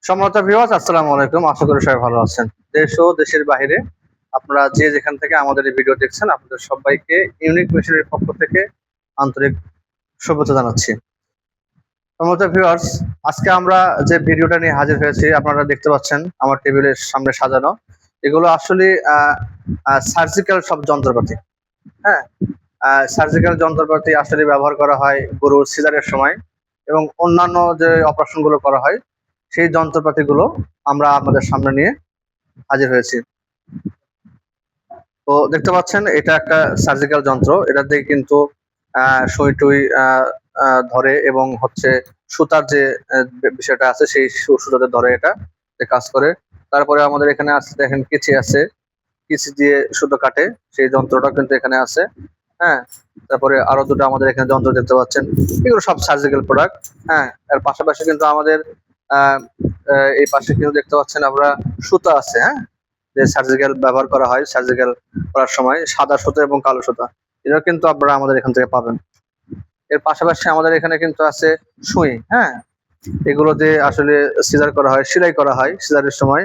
সম্মানিত ভিউয়ার্স, আসসালামু আলাইকুম। আশা করি সবাই ভালো আছেন। দেশ ও দেশের বাইরে আপনারা যে যেখান থেকে আমাদের এই ভিডিও দেখছেন, আপনাদের সবাইকে ইউনিক মেশিনের পক্ষ থেকে আন্তরিক শুভেচ্ছা জানাচ্ছি। সম্মানিত ভিউয়ার্স, আজকে আমরা যে ভিডিওটা নিয়ে হাজির হয়েছি আপনারা দেখতে পাচ্ছেন আমার টেবিলের সামনে সাজানো। এগুলো আসলে সার্জিক্যাল সব যন্ত্রপাতি। হ্যাঁ, সার্জিক্যাল যন্ত্রপাতি আসলে ব্যবহার করা হয় গরুর সিজারের সময় এবং অন্যান্য যে অপারেশন গুলো করা হয় সেই যন্ত্রপাতিগুলো আমরা আপনাদের সামনে নিয়ে হাজির হয়েছি। তো দেখতে পাচ্ছেন এটা একটা সার্জিক্যাল যন্ত্র। এটা দিয়ে কিন্তু সুই টুই ধরে এবং হচ্ছে সুতার যে বিষয়টা আছে সেই সুতাতে ধরে এটা কাজ করে। তারপরে আমাদের এখানে আছে, দেখেন কেচি আছে, কেচি দিয়ে সুতো কাটে সেই যন্ত্রটা কিন্তু এখানে আছে। হ্যাঁ, তারপরে আরো দুটো আমাদের এখানে যন্ত্র দেখতে পাচ্ছেন, এগুলো সব সার্জিক্যাল প্রোডাক্ট। হ্যাঁ, এর পাশাপাশি কিন্তু আমাদের এই পাশে কিন্তু দেখতে পাচ্ছেন আমরা সুতা আছে। হ্যাঁ, যে সার্জিক্যাল ব্যবহার করা হয় সার্জিক্যাল করার সময় সাদা সুতা এবং কালো সুতা, এটা কিন্তু আপনারা আমাদের এখান থেকে পাবেন। এর পাশাপাশি আমাদের এখানে কিন্তু আছে সুই। হ্যাঁ, এগুলো দিয়ে আসলে সিজার করা হয়, সেলাই করা হয় সিজারের সময়।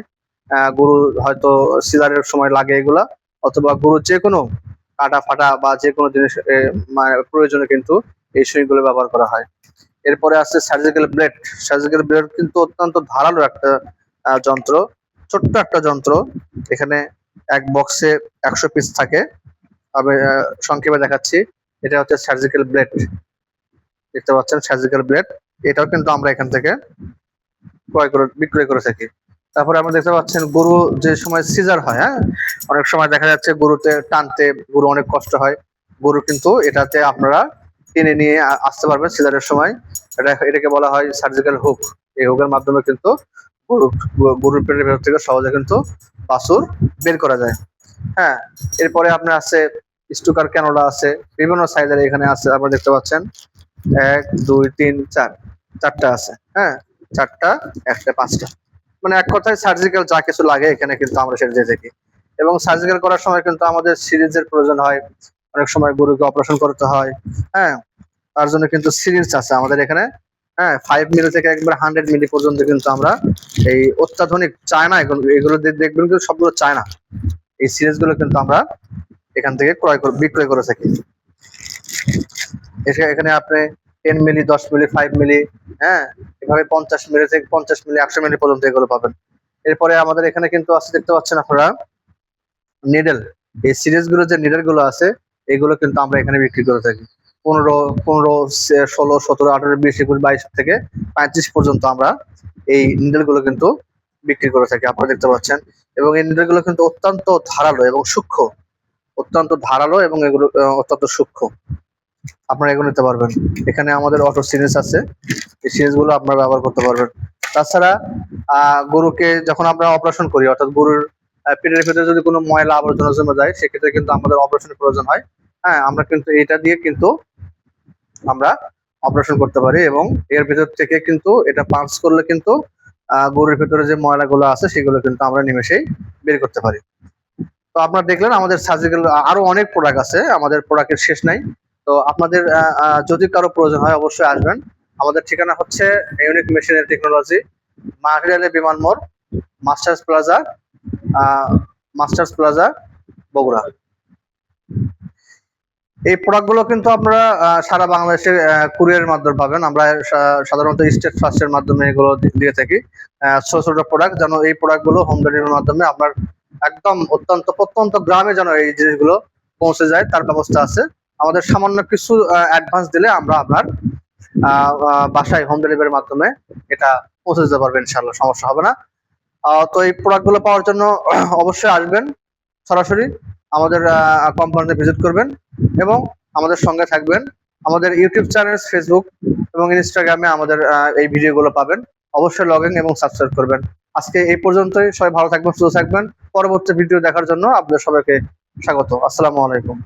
গরু হয়তো সিজারের সময় লাগে এগুলা, অথবা গরুর যে কোনো কাটা ফাটা বা যে কোনো জিনিস মানে প্রয়োজনে কিন্তু এই সুইগুলো ব্যবহার করা হয়। এরপরে আছে সার্জিক্যাল ব্লেড। সার্জিক্যাল ব্লেড কিন্তু অত্যন্ত ধারালো একটা যন্ত্র, ছোট্ট একটা যন্ত্র। এখানে এক বক্সে 100 পিস থাকে। আমি সংক্ষেপে দেখাচ্ছি। এটা হচ্ছে সার্জিক্যাল ব্লেড, দেখতে পাচ্ছেন সার্জিক্যাল ব্লেড। এটাও কিন্তু আমরা এখান থেকে বিক্রয় করে থাকি। তারপরে আমরা দেখতে পাচ্ছেন গরু যে সময় সিজার হয়, হ্যাঁ, অনেক সময় দেখা যাচ্ছে গরুতে টানতে গরু অনেক কষ্ট হয়। গরু কিন্তু এটাতে আপনারা টেনে নিয়ে আসতে পারবেন সিজারের সময়। এটাকে বলা হয় সার্জিক্যাল হুক। এই হুকের মাধ্যমে কিন্তু গরুর পেটের ভেতর থেকে সহজে কিন্তু বাছুর বের করা যায়। হ্যাঁ, এরপরে আপনার আছে স্টুকার ক্যানোলা আছে, বিভিন্ন সাইজের এখানে আছে। আপনারা দেখতে পাচ্ছেন 1 2 3 4 চারটা আছে। হ্যাঁ, চারটা, একটা, পাঁচটা, মানে এক কথায় সার্জিক্যাল যা কিছু লাগে এখানে কিন্তু আমরা সেটা দিয়ে থাকি। এবং সার্জিক্যাল করার সময় কিন্তু আমাদের সিরিঞ্জের প্রয়োজন হয়, অনেক সময় গরুকে অপারেশন করতে হয়। হ্যাঁ, তার জন্য কিন্তু সিরিঞ্জ আছে আমাদের এখানে। হ্যাঁ, 5 মিলি থেকে একবার 100 মিলি পর্যন্ত কিন্তু আমরা এই অত্যাধুনিক চায়না এগুলো দেখবেন কিন্তু সবগুলো চায়না। এই সিরিজ গুলো কিন্তু আমরা এখান থেকে বিক্রয় করে থাকি। এখানে আপনি 10 মিলি, 10 মিলি, 5 মিলি, হ্যাঁ, এভাবে 50 মিলি থেকে 50 মিলি, 100 মিলি পর্যন্ত এগুলো পাবেন। এরপরে আমাদের এখানে কিন্তু আছে, দেখতে পাচ্ছেন আপনারা, নিডেল। এই সিরিজ গুলো যে নিডেল গুলো আছে এগুলো কিন্তু আমরা এখানে বিক্রি করে থাকি। 15, 16, 17, 18, 20, 21, 22 থেকে 35 পর্যন্ত আমরা এই নিডেল গুলো কিন্তু বিক্রি করে থাকি, আপনারা দেখতে পাচ্ছেন। এবং এই নিডেল গুলো কিন্তু অত্যন্ত ধারালো এবং সূক্ষ্ম, অত্যন্ত ধারালো এবং এগুলো অত্যন্ত সূক্ষ্ম। আপনারা এগুলো নিতে পারবেন। এখানে আমাদের অটো সিরিজ আছে, এই সিরিজ গুলো আপনারা ব্যবহার করতে পারবেন। তাছাড়া গরুকে যখন আমরা অপারেশন করি, অর্থাৎ গরুর পেটের ভেতরে যদি কোনো ময়লা আবর্জনা জমে যায় সেক্ষেত্রে কিন্তু আমাদের অপারেশনের প্রয়োজন হয়। হ্যাঁ, আমরা কিন্তু এটা দিয়ে কিন্তু আমরা অপারেশন করতে পারি এবং এর ভেতর থেকে কিন্তু এটা পাঞ্চ করলে কিন্তু গরুর ভেতরে যে ময়লাগুলো আছে সেগুলো কিন্তু আমরা নিমেষেই বের করতে পারি। তো আপনারা দেখলেন আমাদের সার্জিক্যাল আরো অনেক প্রোডাক্ট আছে, আমাদের প্রোডাক্টের শেষ নাই। তো আপনাদের যদি কারো প্রয়োজন হয় অবশ্যই আসবেন। আমাদের ঠিকানা হচ্ছে ইউনিক মেশিন এন্ড টেকনোলজি, মাটিরালে বিমান মোড়, মাস্টার্স প্লাজা, বগুড়া। এই প্রোডাক্টগুলো কিন্তু আপনারা সারা বাংলাদেশে কুরিয়ারের মাধ্যমে পাবেন। আমরা সাধারণত স্টেট ফার্স্টের মাধ্যমে এগুলো দিয়ে থাকি। ছোট ছোট প্রোডাক্ট, যেন এই প্রোডাক্টগুলো হোম ডেলিভারির মাধ্যমে আপনার একদম অত্যন্ত প্রত্যন্ত গ্রামে যেন এই জিনিসগুলো পৌঁছে যায় তার ব্যবস্থা আছে। আমাদের সামান্য কিছু অ্যাডভান্স দিলে আমরা আপনার বাসায় হোম ডেলিভারির মাধ্যমে এটা পৌঁছে দিতে পারবেন, ইনশাআল্লাহ সমস্যা হবে না। তো এই প্রোডাক্টগুলো পাওয়ার জন্য অবশ্যই আসবেন, সরাসরি আমাদের কোম্পানিতে ভিজিট করবেন এবং আমাদের সঙ্গে থাকবেন। আমাদের ইউটিউব চ্যানেল, ফেসবুক এবং ইনস্টাগ্রামে আমাদের এই ভিডিওগুলো পাবেন। অবশ্যই লগ ইন এবং সাবস্ক্রাইব করবেন। আজকে এই পর্যন্তই। সবাই ভালো থাকবেন, সুস্থ থাকবেন। পরবর্তী ভিডিও দেখার জন্য আপনাদের সবাইকে স্বাগত। আসসালামু আলাইকুম।